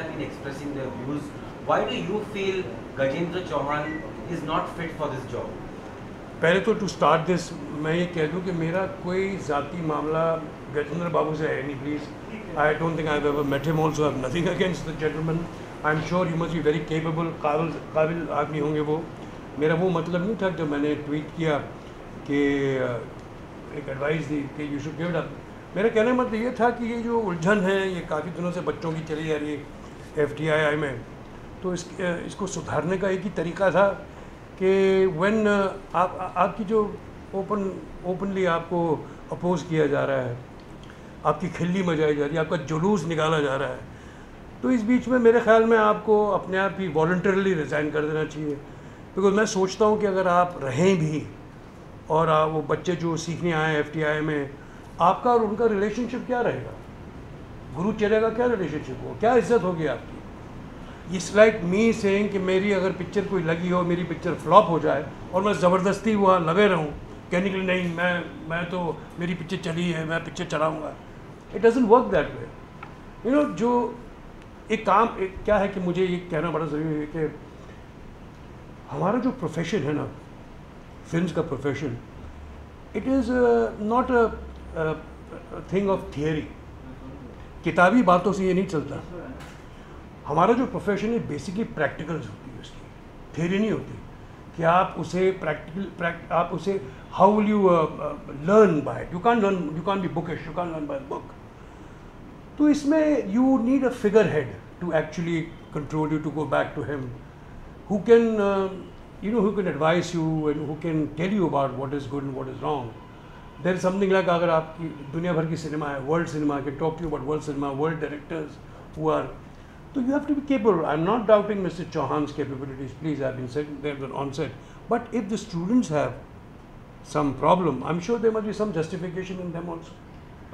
have been expressing their views. Why do you feel Gajendra Chauhan is not fit for this job? पहले तो to start this मैं ये कह दूं कि मेरा कोई ज़ाती मामला गजेंद्र बाबू से है नहीं please. I don't think I have ever met him also. I have nothing against the gentleman. I am sure you must be very capable, काबिल आदमी होंगे वो. मेरा वो मतलब नहीं था जब मैंने ट्वीट किया कि एक एडवाइस दी कि you should give it up. मेरा कहने का मतलब ये था कि ये जो उलझन है ये काफ़ी दिनों से बच्चों की चली जा रही है FTII में, तो इसको सुधारने का एक ही तरीका था कि व्हेन आपकी जो ओपनली आपको अपोज किया जा रहा है, आपकी खिल्ली मचाई जा रही है, आपका जुलूस निकाला जा रहा है, तो इस बीच में मेरे ख्याल में आपको अपने आप ही वॉलंटरली रिज़ाइन कर देना चाहिए. बिकॉज मैं सोचता हूँ कि अगर आप रहें भी और वो बच्चे जो सीखने आए FTII में, आपका और उनका रिलेशनशिप क्या रहेगा? गुरु चेले का क्या रिलेशनशिप हो, क्या इज्जत होगी आपकी? इट्स लाइक मी सेइंग कि मेरी अगर पिक्चर कोई लगी हो, मेरी पिक्चर फ्लॉप हो जाए और मैं ज़बरदस्ती वहाँ लगे रहूँ कहने के लिए नहीं मैं तो मेरी पिक्चर चली है, मैं पिक्चर चलाऊँगा. It doesn't work that way. You know, जो एक क्या है कि मुझे ये कहना बड़ा ज़रूरी है कि हमारा जो प्रोफेशन है ना, फिल्म का profession, it is not a thing of theory. किताबी बातों से ये नहीं चलता. हमारा जो प्रोफेशन है बेसिकली प्रैक्टिकल्स होती है उसकी, थियरी नहीं होती कि आप उसे आप उसे how will you learn by it. You can't be bookish, you can't learn by book. तो इसमें you need a figure head to actually control you, to go back to him who can who can advise you and who can tell you about what is good and what is wrong. There is something like अगर आपकी दुनिया भर की cinema है, world cinema, can talk to you about world cinema, world directors who are, so you have to be capable. I'm not doubting Mr. Chauhan's capabilities, please, I've been saying that on set, but if the students have some problem, I'm sure there must be some justification in them also.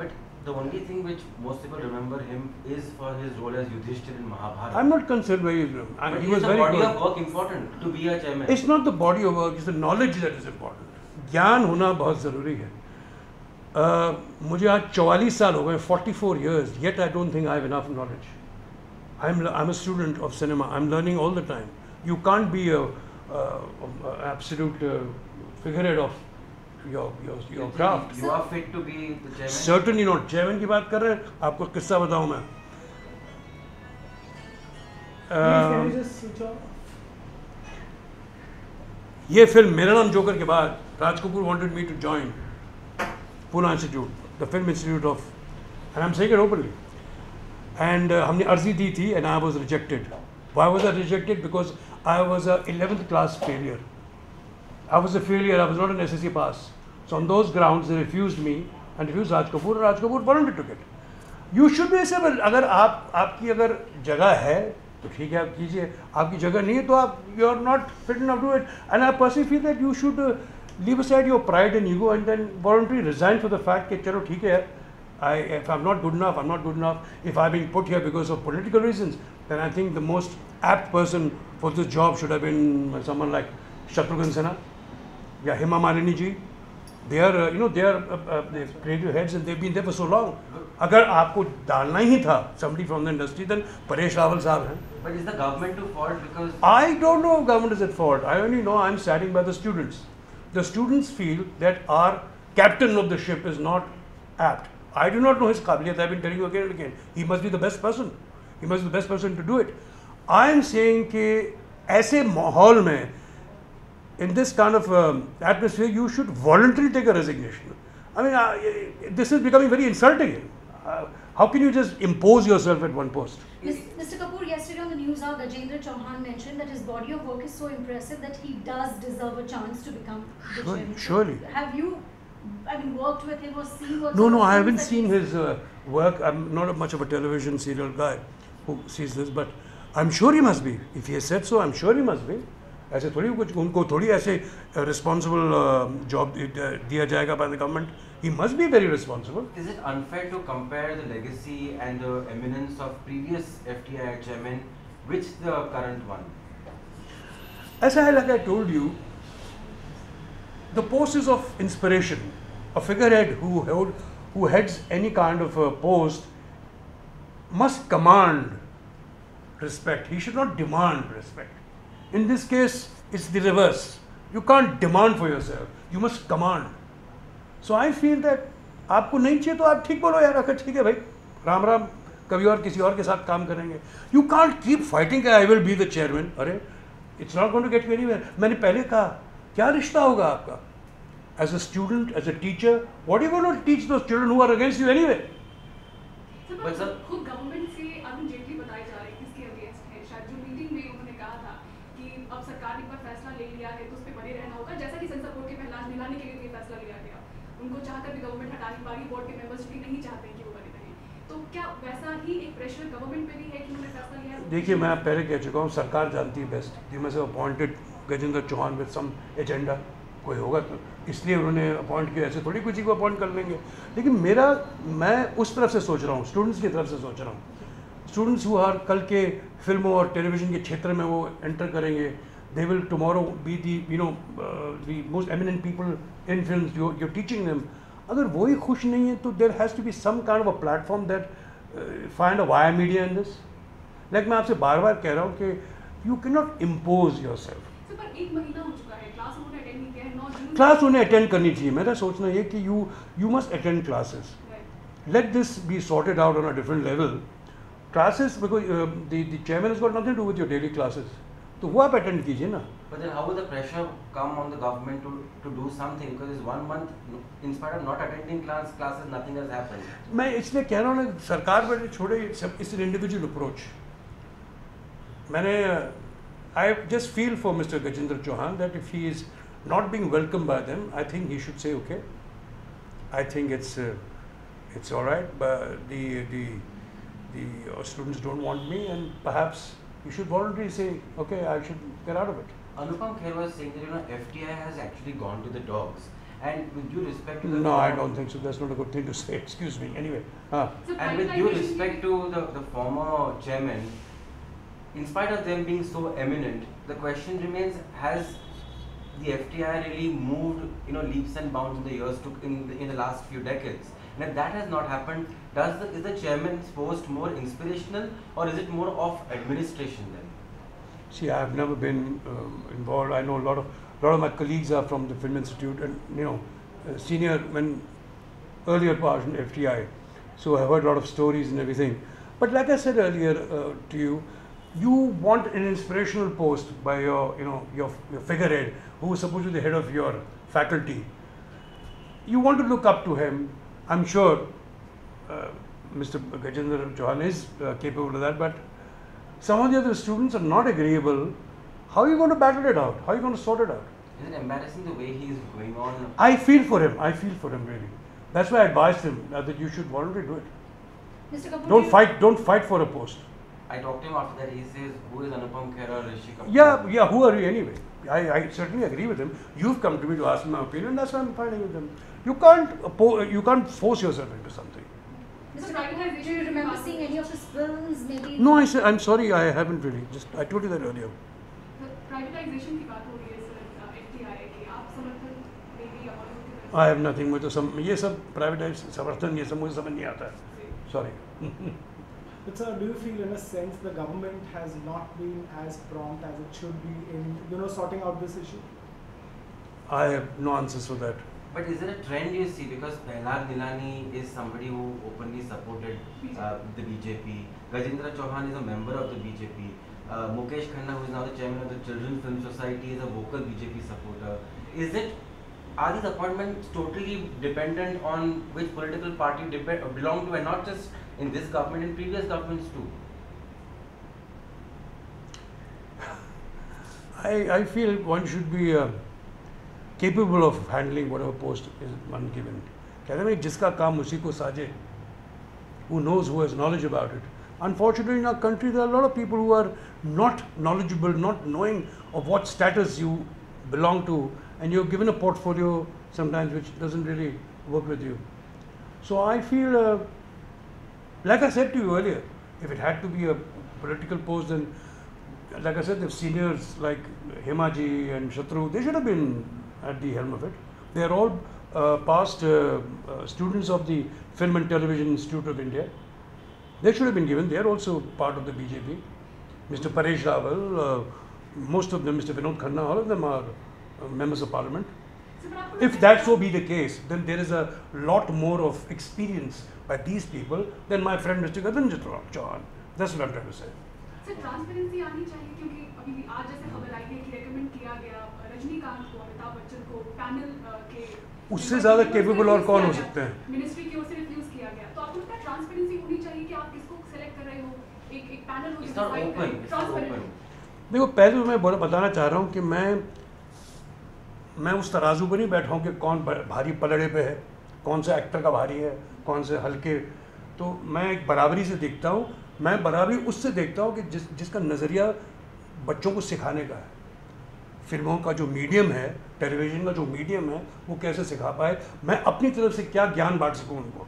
But the only thing which most people remember him is for his role as Yudhishthir in Mahabharata. I'm not concerned where he was very body good. of work important to be a chairman? It's not the body of work, it's the knowledge that is important. ज्ञान होना बहुत ज़रूरी है. मुझे आज 44 साल हो गए, 44 years, yet I don't think I have enough knowledge. I'm a student of cinema. I'm learning all the time. You can't be a absolute figurehead of your craft. You are fit to be the chairman? Certainly not. Chairman की बात कर रहे हैं, आपको किस्सा बताऊं मैं. Can you just switch off? ये फिल्म मेरा नाम जोकर के बाद Raj Kapoor wanted me to join Pune Institute, the film institute of, and I'm saying it openly. And हमने अर्जी दी थी and I was rejected. Why was I rejected? Because I was a 11th class failure. I was a failure. I was not an SSC pass. So on those grounds they refused me and refused Raj Kapoor. And Raj Kapoor volunteered to get. You should be able. अगर आपकी अगर जगह है तो ठीक है आप कीजिए. आपकी जगह नहीं है तो आप you are not fit enough to do it. And I personally feel that you should leave aside your pride and ego and then voluntarily resign for the fact कि चलो ठीक है. If I'm not good enough, I'm not good enough. If I'm being put here because of political reasons, then I think the most apt person for this job should have been someone like Shatrughan Sinha, या Hema Malini ji. They are, they've creative heads and they've been there for so long. अगर आपको डालना ही था somebody from the industry, then Paresh Rawal साहब हैं. But is the government to fault because? I don't know if government is at fault. I only know I'm standing by the students. The students feel that our captain of the ship is not apt. I do not know his qabiliyat. I've been telling you again and again. He must be the best person. He must be the best person to do it. I am saying कि ऐसे माहौल में, in this kind of atmosphere, you should voluntarily take a resignation. I mean, this is becoming very insulting. How can you just impose yourself at one post? Mr. Kapoor, yesterday on the news hour, Gajendra Chauhan mentioned that his body of work is so impressive that he does deserve a chance to become the chairman. Surely. Have you, worked with him or seen what? No, I haven't seen his work. I'm not much of a television serial guy who sees this, but I'm sure he must be. If he has said so, I'm sure he must be. ऐसे थोड़ी कुछ उनको थोड़ी ऐसे responsible job दिया जाएगा by the government. He must be very responsible. Is it unfair to compare the legacy and the eminence of previous FTI chairman with the current one? As like I told you, the post is of inspiration. A figurehead who heads any kind of a post must command respect. He should not demand respect. In this case, it's the reverse. You can't demand for yourself. You must command. So I feel that आपको नहीं चाहिए तो आप ठीक बोलो यार, अगर ठीक है भाई, राम राम, कभी और किसी और के साथ काम करेंगे. You can't keep fighting कि I will be the chairman. अरे, it's not going to get you anywhere. मैंने पहले कहा, क्या रिश्ता होगा आपका? As a student, as a teacher, what are you going to teach those children who are against you anyway? But sir, खुद government से अरुण जेटली बताए जा रहे हैं किसके अगेंस्ट है. शायद जो मीटिंग में उन्होंने कहा था कि अब सरकार ने एक बार फैसला ले लिया है तो उस पर बने रहना होगा, जैसा कि सेंसर बोर्ड के पहला निलाने के लिए फैसला लिया गया. उनको चाहकर भी गवर्नमेंट हटा नहीं पा रही, बोर्ड के मेंबर्स भी नहीं चाहते कि वो बने रहें. तो क्या वैसा ही एक प्रेशर गवर्नमेंट पे भी है कि उन्होंने फैसला लिया है? देखिए, मैं पहले कह चुका हूँ, सरकार जानती है best. You must have appointed Gajendra Chauhan with some agenda. कोई होगा तो इसलिए उन्होंने अपॉइंट किया, ऐसे थोड़ी किसी को अपॉइंट कर लेंगे. लेकिन मैं उस तरफ से सोच रहा हूँ, स्टूडेंट्स की तरफ से सोच रहा हूँ. स्टूडेंट्स हु आर कल के फिल्मों और टेलीविज़न के क्षेत्र में वो एंटर करेंगे. They will tomorrow be the most eminent people in films. You teaching them. अगर वो ही खुश नहीं है तो there has to be some kind of a platform that find a via media in this. Like मैं आपसे बार बार कह रहा हूँ कि you can not impose yourself. पर एक महीना हो चुका है, क्लास उन्होंने अटेंड नहीं किया है. 9 जून क्लास उन्हें अटेंड करनी चाहिए. मेरा सोचना ये कि you must attend classes. Let this be sorted out on a different level. Classes, because the chairman has got nothing to do with your daily classes. तो वो आप अटेंड कीजिए ना. But then how will the pressure come on the government to do something? Because it's 1 month, in spite of not attending classes, nothing has happened. मैं इसलिए कह रहा हूँ ना, सरकार पर छोड़े, इट्स एन इंडिविजुअल अप्रोच. मैंने I just feel for Mr. Gajendra Chauhan that if he is not being welcomed by them, I think he should say, okay, I think it's all right, but the students don't want me, and perhaps you should voluntarily say, okay, I should get out of it. Anupam Kher was saying that FTI has actually gone to the dogs, and with due respect to the No, I don't think so. That's not a good thing to say. Excuse me. Anyway, So and with due respect to the former chairman, in spite of them being so eminent, the question remains: has the FTI really moved, leaps and bounds in the years in the last few decades? And if that has not happened, is the chairman's post more inspirational, or is it more of administration then? see, I have never been involved. I know a lot of my colleagues are from the Film Institute, and senior when earlier part in FTI, so I heard a lot of stories and everything. But like I said earlier to you, you want an inspirational post by your figurehead, who is supposed to be the head of your faculty. You want to look up to him. I'm sure Mr. Gajendra Chauhan is capable of that, but some of the other students are not agreeable. How are you going to battle it out? How are you going to sort it out? Is it embarrassing the way he is going on? I feel for him. I feel for him really. That's why I advised him that you should voluntarily do it. Mr. Kapoor, Don't fight for a post. I talked to him after that. He says, "Who is Anupam Kher or Rishi Kapoor?" Yeah. Who are you anyway? I certainly agree with him. You've come to me to ask my opinion. That's why I'm fighting with him. You can't force yourself into something. Mr. Kapoor, do you remember seeing any of his films? Maybe. No, I'm sorry. I haven't really. I told you that earlier. Privatisation की बात हो रही है sir, FTI की आप समर्थन देंगे या विरोध? I have nothing with ये सब प्राइवेटाइज समर्थन ये सब मुझे समझ नहीं आता है. Sorry. But sir, do you feel in a sense the government has not been as prompt as it should be in sorting out this issue? I have no answers for that. But is there a trend you see? Because Prahlad Nilani is somebody who openly supported the BJP. Gajendra Chauhan is a member of the BJP. Mukesh Khanna, who is now the chairman of the Children's Film Society, is a vocal BJP supporter. Are these appointments totally dependent on which political party you belong to, and not just in this government, in previous governments too? I feel one should be capable of handling whatever post is one given. कहते हैं जिसका काम उसी को साजे. Who knows, who has knowledge about it. Unfortunately, in our country, there are a lot of people who are not knowledgeable, not knowing of what status you belong to, and you're given a portfolio sometimes which doesn't really work with you. So I feel, like I said to you earlier, if it had to be a political post, then, like I said, the seniors like Hemaji and Shatru, they should have been at the helm of it. They are all past students of the Film and Television Institute of India. They should have been given. They are also part of the BJP. Mr. Paresh Rawal, most of them, Mr. Vinod Khanna, all of them are members of parliament. If that so be the case, then there is a lot more of experience by these people than my friend Mr. Gajendra Chauhan. That's what I'm trying to say. Sir transparency आनी चाहिए क्योंकि अभी आज जैसे खबर आई है कि recommend किया गया रजनीकांत को, अमिताभ बच्चन को पैनल के उससे ज़्यादा केपेबल और कौन हो सकते हैं? मिनिस्ट्री की ओर से रिफ्यूज किया गया, तो आपको लगता है ट्रांसपेरेंसी होनी चाहिए कि आप किसको सेलेक्ट कर रहे हो, एक पैनल हो It's not open. It's not open. देखो, पहले तो मैं बताना चाह रहा हूँ कि मैं उस तराजू पर नहीं बैठा हूँ कि कौन भारी पलड़े पे है, कौन सा एक्टर का भारी है, कौन से हल्के, तो मैं एक बराबरी से देखता हूँ। मैं बराबरी उससे देखता हूँ कि जिसका नज़रिया बच्चों को सिखाने का है, फिल्मों का जो मीडियम है, टेलीविज़न का जो मीडियम है, वो कैसे सिखा पाए, मैं अपनी तरफ से क्या ज्ञान बांट सकूँ उनको।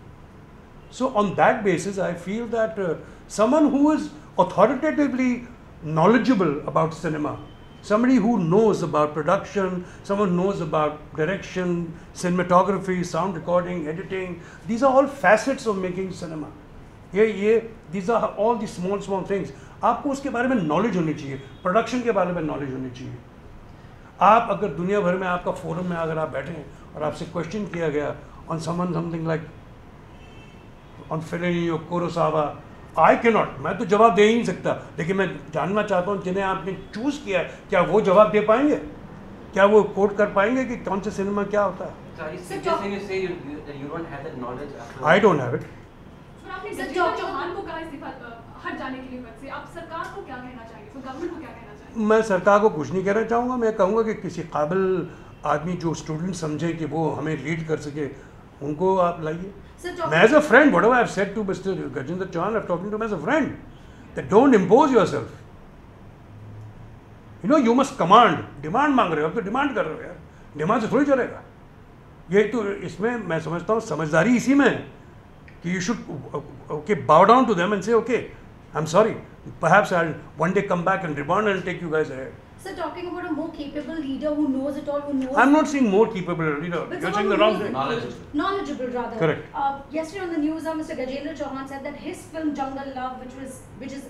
So on that basis I feel that someone who is authoritatively knowledgeable about cinema, somebody who knows about production, someone who knows about direction, cinematography, sound recording, editing, these are all facets of making cinema. These are all the small things. आपको उसके बारे में knowledge होनी चाहिए, production के बारे में knowledge होनी चाहिए। आप अगर दुनिया भर में आपका फोरम में अगर आप बैठे हैं और आपसे क्वेश्चन किया गया on something like on Fellini और कुरोसावा, आई कैन नॉट, मैं तो जवाब दे ही नहीं सकता, लेकिन मैं जानना चाहता हूँ जिन्हें आपने चूज़ किया क्या वो जवाब दे पाएंगे, क्या वो कोट कर पाएंगे कि कौन सा सिनेमा क्या होता है। I don't have it. आपने गजेंद्र चौहान को कहा इस्तीफा हट जाने के लिए पद से, आप सरकार को क्या कहना चाहेंगे, तो गवर्नमेंट को क्या कहना चाहेंगे? मैं सरकार को कुछ नहीं कहना चाहूँगा, मैं कहूँगा कि किसी काबिल आदमी जो स्टूडेंट समझे कि वो हमें लीड कर सके, उनको आप लाइए। As a friend, whatever I've said to Mr. Gajendra Chauhan, I'm talking to him as a friend. That don't impose yourself. You know, you must command. Demand मांग रहे हो, अब तो डिमांड कर रहे हो यार, डिमांड से थोड़ी चलेगा। ये तो इसमें मैं समझता हूँ समझदारी इसी में है कि you should bow down to them and say, okay, I'm sorry, perhaps I'll one day come back and rebound and take you guys ahead. So talking about a more capable leader who knows it all, who knows... I'm not saying more capable leader. You're saying the wrong thing. Knowledgeable rather. Correct. Yesterday on the news, Mr. Gajendra Chauhan said that his film Jungle Love, which is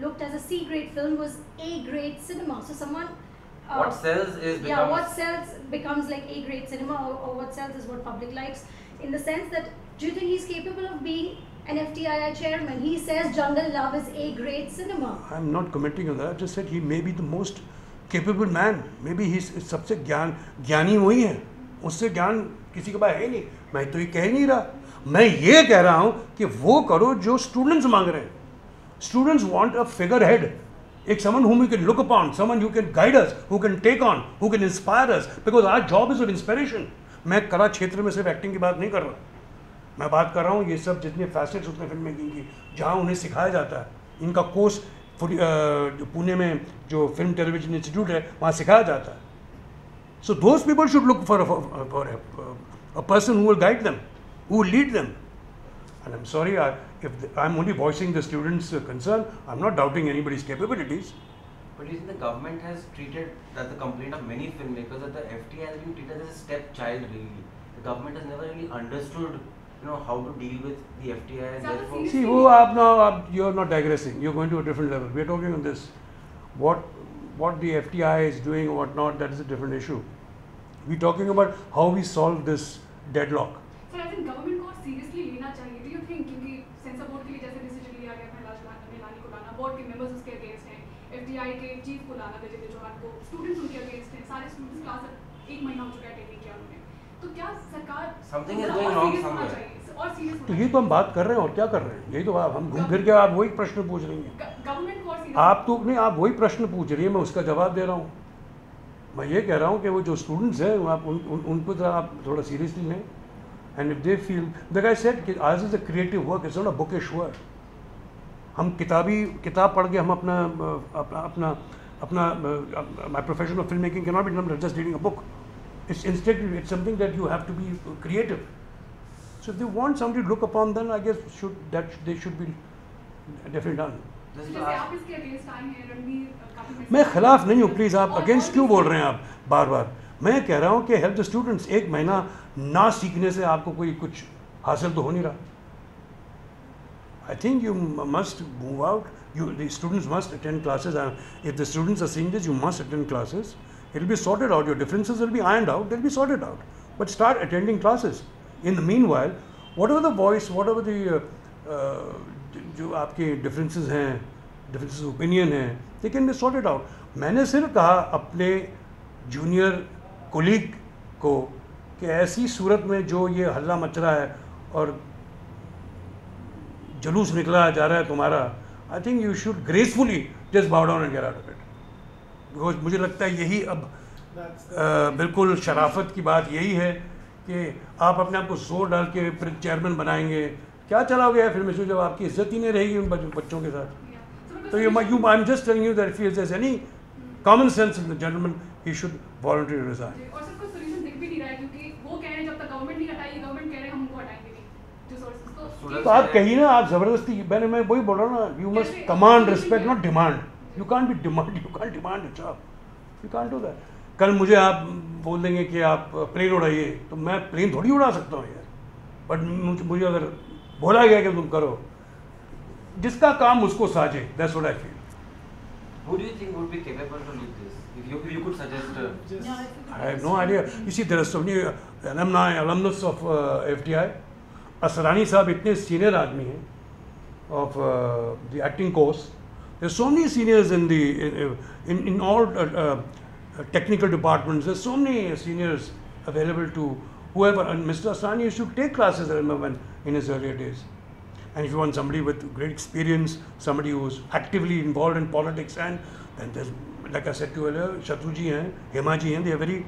looked as a C-grade film, was A-grade cinema. So someone... what sells is what sells becomes like A-grade cinema, or what sells is what public likes. In the sense that, do you think he's capable of being an FTII chairman? He says Jungle Love is A-grade cinema. I'm not commenting on that. I just said he may be the most capable man. Maybe he's सबसे ज्ञानी वही है, उससे ज्ञान किसी के पास है नहीं। मैं तो ये कह नहीं रहा, मैं ये कह रहा हूँ कि वो करो जो स्टूडेंट्स मांग रहे हैं। Students want a figurehead, एक someone whom you can look upon, someone who can guide us, who can take on, who can inspire us, because our job is of inspiration. मैं कला क्षेत्र में सिर्फ एक्टिंग की बात नहीं कर रहा, मैं बात कर रहा हूँ ये सब जितने फैसेट्स होते हैं फिल्म मेकिंग की, जहाँ उन्हें सिखाया जाता है, इनका कोर्स पुणे में जो फिल्म टेलीविजन इंस्टीट्यूट है वहाँ सिखाया जाता है। So those people should look for a person who will guide them, who will lead them. And I am sorry if I'm only voicing the students' concern, I'm not doubting anybody's capabilities. But you see, the government has treated, that's the complaint of many filmmakers, that the FTI has been treated as a stepchild really. The government has never really understood, how to deal with the FTI, and therefore... See, you're not digressing, you're going to a different level. We're talking on this. What the FTI is doing or what not, that is a different issue. We're talking about how we solve this deadlock. So I think government को seriously लेना चाहिए. Do you think क्योंकि sensor board के लिए जैसे decision लिया गया प्रहलाद निलानी को लाना, बोर्ड के मेंबर्स उसके अगेंस्ट हैं, FTI के चीफ को लाना गजेंद्र चौहान को, स्टूडेंट्स उनके अगेंस्ट हैं, सारे स्टूडेंट्स क्लास 1 महीना हो चुका है टेकिंग किया उन्होंने, तो क्या सरकार Something is going wrong somewhere. और सीरियस तो ये तो हम बात कर रहे हैं और क्या कर रहे हैं, यही तो हम घूम फिर के आप वही प्रश्न पूछ रही हैं। गवर्नमेंट को और सीरियस आप तो नहीं, आप वही प्रश्न पूछ रही हैं, मैं उसका जवाब दे रहा हूँ। मैं ये कह रहा हूँ कि वो जो स्टूडेंट्स हैं आप उनको तो आप थोड़ा सीरियसली लें। And if they feel, like I said, कि आज is a creative work, it's not a bookish work. हम किताब पढ़ के हम अपना my profession of film making can not be done just reading a book. It's instead, it's something that you have to be creative. So if they want somebody to look upon, then I guess they should be definitely done. जैसे आप इसके against आए हैं, रणवीर काफी मैं खिलाफ नहीं हूँ, प्लीज़ आप अगेंस्ट क्यों बोल रहे हैं आप बार बार। मैं कह रहा हूँ कि हेल्प द स्टूडेंट्स। 1 महीना ना सीखने से आपको कोई कुछ हासिल तो हो नहीं रहा। I think you must move out, the students must attend classes. If the students are seeing this, you must attend classes. It will be sorted out. Your differences will be ironed out. They'll be sorted out. But start attending classes. In the meanwhile, whatever the voice, whatever the जो आपके differences हैं, differences of opinion हैं, they can be sorted out. मैंने सिर्फ कहा अपने junior colleague को कि ऐसी सूरत में जो ये हल्ला मच रहा है और जलूस निकला जा रहा है तुम्हारा, I think you should gracefully just बाउ down and get out of it. Because मुझे लगता है यही अब बिल्कुल शराफत की बात यही है कि आप अपने आप को जोर डाल के फिर चेयरमैन बनाएंगे. क्या चलाओगे फिर में जब आपकी इज्जत ही नहीं रहेगी उन बच्चों के साथ. तो ये I am just telling you that if there is any common sense in the gentleman he should voluntary resign. और सर कोई सॉल्यूशन दिख भी नहीं रहा है क्योंकि वो कह रहे हैं जब तक गवर्नमेंट नहीं हटाएगी, गवर्नमेंट कह रहे हैं हम उनको हटाएंगे नहीं जो सोर्सेज. तो आप कहिए ना, आप जबरदस्ती, मैं वही बोल रहा हूँ ना, you must command respect not demand. You can't B demand, you can't demand it job, you can't do that. कल मुझे आप बोल देंगे कि आप प्लेन उड़ाइए तो मैं प्लेन थोड़ी उड़ा सकता हूँ यार. बट मुझे अगर बोला गया कि तुम करो, जिसका काम उसको साझे, that's what I feel. Who do you think would be capable to lead this? If you could suggest. I have no idea. You see, there are so many alumnus of FTI. Asrani साहब इतने senior आदमी हैं of the acting course. There are so many seniors in the in all technical departments. There are so many seniors available to whoever. And Mr. Asrani used to take classes, I remember, in his earlier days. And if you want somebody with great experience, somebody who's actively involved in politics, and then there's, like I said to you earlier, Shatruji and Hemaji, and they are very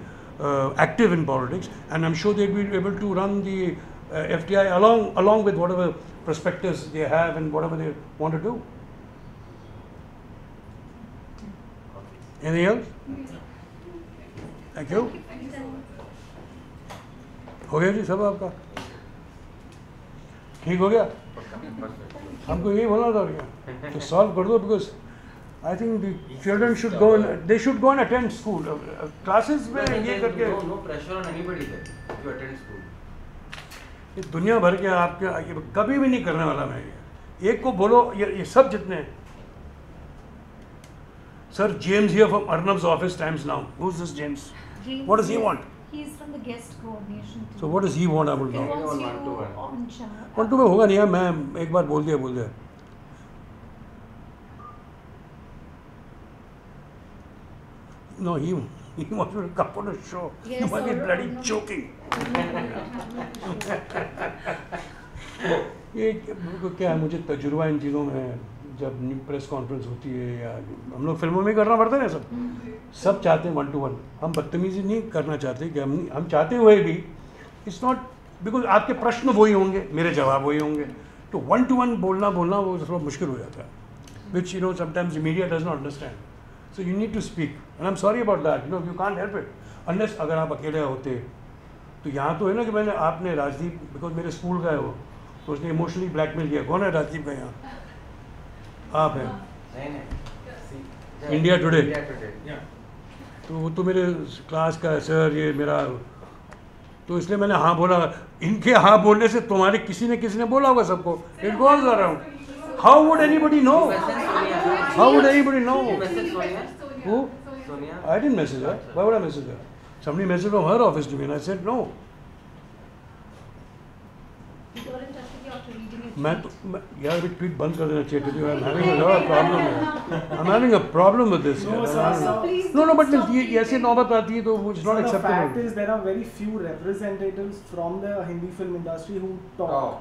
active in politics, and I'm sure they'll be able to run the FTI along with whatever perspectives they have and whatever they want to do. Anything else? Thank you. हो गया जी सब आपका ठीक हो गया. हमको यही बोलना था भैया तो सॉल्व कर दो. Because I think the children should go they should go and attend school classes में ये करके. No pressure on anybody to attend school. ये दुनिया भर के आपके कभी भी नहीं करने वाला मैं. ये एक को बोलो, ये सब जितने. Sir James here from Arnab's office Times Now. Who's this James? What does he want? He's from the guest coordination team. So what does he want? I will He know. wants you one-to-one. on chat. One two में होगा नहीं यार. मैं एक बार बोल दिया. No, he wants to come on a show. Yes, You must be sir. bloody No. joking. ये क्या है, मुझे तजुर्बा इन चीज़ों में. जब प्रेस कॉन्फ्रेंस होती है या हम लोग फिल्मों में करना पड़ता है सब चाहते हैं 1-to-1. हम बदतमीजी नहीं करना चाहते कि हम चाहते हुए भी इट्स नॉट बिकॉज आपके प्रश्न वही होंगे, मेरे जवाब वही होंगे. तो 1-to-1 बोलना वो थोड़ा मुश्किल हो जाता है, which you know sometimes media does not understand. So you need to speak and I am sorry about that. You can't help it unless अगर आप अकेले होते. तो यहाँ तो है ना कि मैंने आपने राजदीप बिकॉज मेरे स्कूल का है वो, तो उसने इमोशनली ब्लैकमेल किया. कौन है राजदीप का यहाँ? आप हैं इंडिया टुडे. तो वो तो मेरे क्लास का है सर, ये मेरा. तो इसलिए मैंने हाँ बोला. इनके हाँ बोलने से तुम्हारे किसी ने बोला होगा सबको. It goes around. How would anybody know? How would anybody know? You message Sonia? Who? Sonia? I didn't message her. Why would I message her? Somebody messaged from her office to me and I said no. You got in touch with you after reading it. मैं यार अभी tweet बंद कर देना चाहिए. I'm having a lot of problem. I'm having a problem with this. No, यार. sir, I'm- sir. Please No, don't but stop ये ऐसे नौबत आती है तो it's not So the fact acceptable. is there are very few representatives from the Hindi film industry who talk. Talk.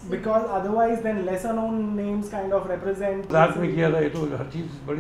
Because otherwise then lesser known names kind of represent. मजाक में किया था ये तो हर चीज़ बड़ी